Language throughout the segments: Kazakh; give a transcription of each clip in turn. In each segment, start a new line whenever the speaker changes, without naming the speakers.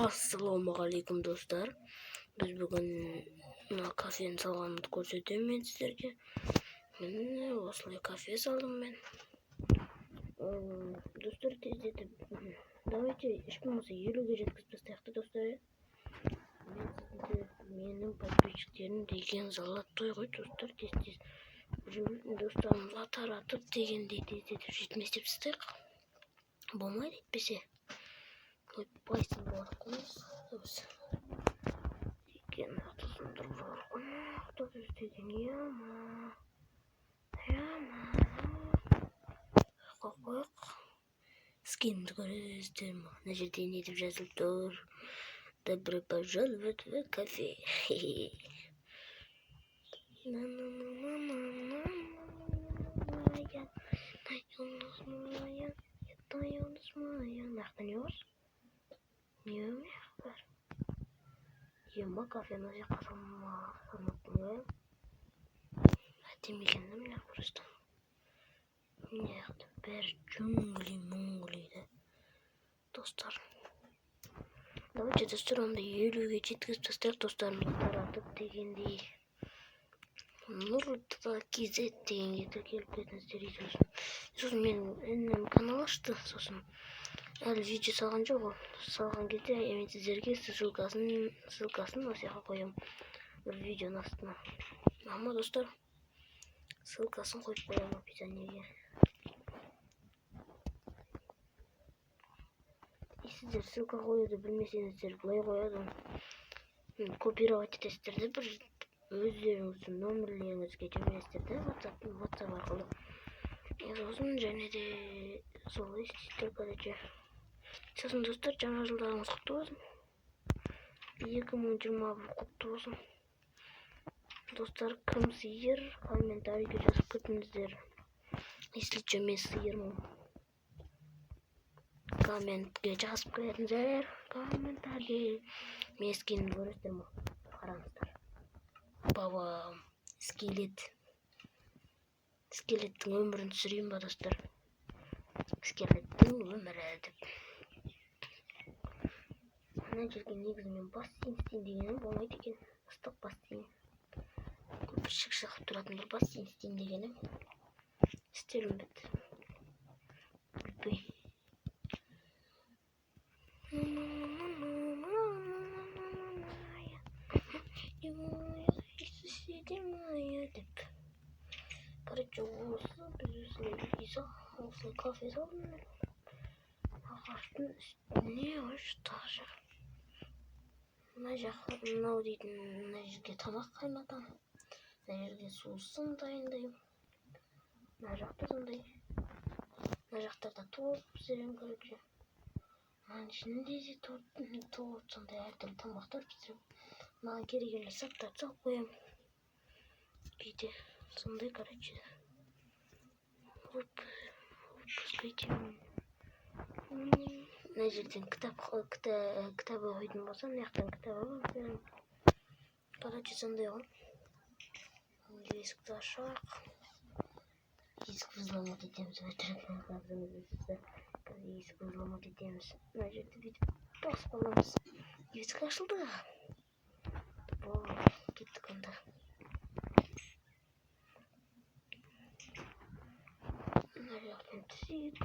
Ассалаумағалейкум достар. Біз бүгін кафені салғанымды көрсетемін мен сіздерге. Міне осылай кафе салдым мен. Достар, тездетіп, давайте еш болмаса 50-ге жеткізіп тастайық достар. Менің подписчиктерім деген залаттой ғой достар, тез-тез. Достарымызға таратып дегендей тездетіп жетместеп тастайық. Болмайды етпесе. Пайсын бар қойыз. Деген атысындар бар қой. Кто деген яма. Қойық. Скинді көресіздер ма? Мына жерде не деп жазылып тұр? Добро пожаловать в кафе. Нақты не бар? Не бар? Ема кафені жаққа салмаппын ғой. Әтемегенді міне просто. Неғды бәрі джунгли-мунгли-ді. Достар. Давайте достар, онда 50-ге жеткізіп тастайық достарымызға таратып дегендей. Нұртыға KZ дегенге тіркеліп кетіңіздер. Сосын мен інім канал ашты. Сосын әлі видео салған жоқ ол. Салған кезде мен сіздерге ссылкасын осы жаққа қоямын. Бір видеоның астына. Ама достар, ссылкасын қойып қоямын описаниеге. Сіздер ссылка қоюды білмесеңіздер, былай қояды. Копировать етесіздер де бір өздеріңіздің нөмірлеріңізге жібересіздер де WhatsApp арқылы. Сосын және де солай істейсіздер, короче. Сосын достар, жаңа жылдарыңыз құтты болсын. 2021 құтты болсын. Достар, кім сиыр, комментарийге жазып кетіңіздер. Если что, мен сиырмын. Комментке жазып кетіңіздер. Комментарий. Мен скинімді көресіздер ма? Қараңыздар. Баба, скелеттің өмірін түсірейін ба достар? Скелеттің өмірі деп. Мына жерге негізімен бассейн дегенім болмайды екен. Ыстық бассейн. Көпіршік шығып тұратындар бассейн дегенім. Істерім бітті. Білпей. Короче, осы біз осылай кафе салдым. Ағаштың үстіне ұшташы. Мына жаққа мынау дейтін, мына жерге тамақ қайнатам. Мына жерге сусын дайындаймын. Мына жақта сондай. Мына жақтарда торт пісірем, короче. Мына ішінде де торт сондай әртүрлі тамақтар пісірем. Маған керек заттарды салып қоямын. Кейде сондай, короче. Мына жерден кітап оқитын болса, мына жақтан кітап оқимын. Короче, сондай ғой. Есікті ашақ. Есік взломать етеміз. Есік взломать етеміз. Мына жерді бүйтіп басып аламыз. Есік ашылды. Кеттік онда. Мына жақтан түсейік.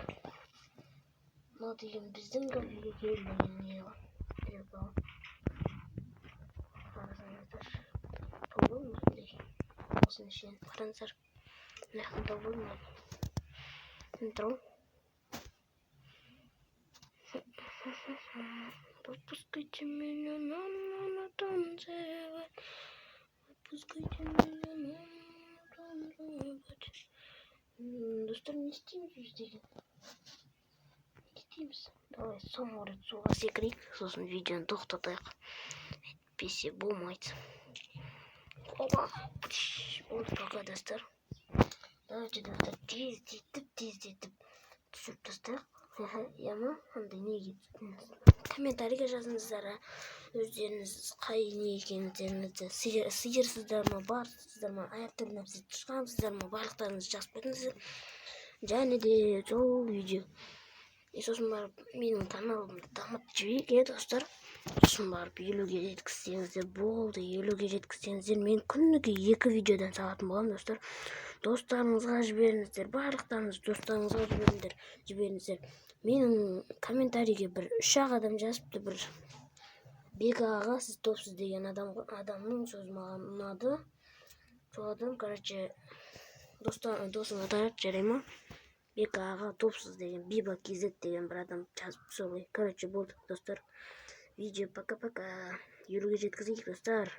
Мына деген біздің кафеге келмеген не ғой. Қарасаңыздар. Толы ма сондай? Осының ішінен қараңыздар. Мына жақтан толы ма? Интро. Отпускайте меня на танцевать. Отпускайте меня на танцевать. Достар, не істейміз деген. Давай соңғы рет суға секірейік, сосын видеоны тоқтатайық. Әйтпесе болмайды. Опа! Болды пока достар. Давайте достар тездетіп түсіріп тастайық. Яма, андай неге комментарийге жазыңыздар. Өздеріңіз қай не екендеріңізді, сиырсыздар ма, барсыздар ма, әртүрлі нәрсе тышқансыздар ма, барлықтарыңызды жазып кетіңіздер. Және де сол видео Сосын барып менің каналымды дамытып жіберейік, достар. Сосын барып 50-ге жеткізсеңіздер болды, 50-ге жеткізсеңіздер мен күніге 2 видеодан салатын боламын, достар. Достарыңызға жіберіңіздер, барлықтарыңыз достарыңызға жіберіңіздер. Менің комментарийге бір 3-ақ адам жазыпты, бір Бек аға, сіз топсыз деген адамның сөзі маған ұнады. Сол адам, короче, досыңа тарат, жарай ма? Бек аға топсыз деген, Биба KZ деген бір адам жазып солай. Короче, болды, достар. Видео пока-пока. 50-ге жеткізейік, достар.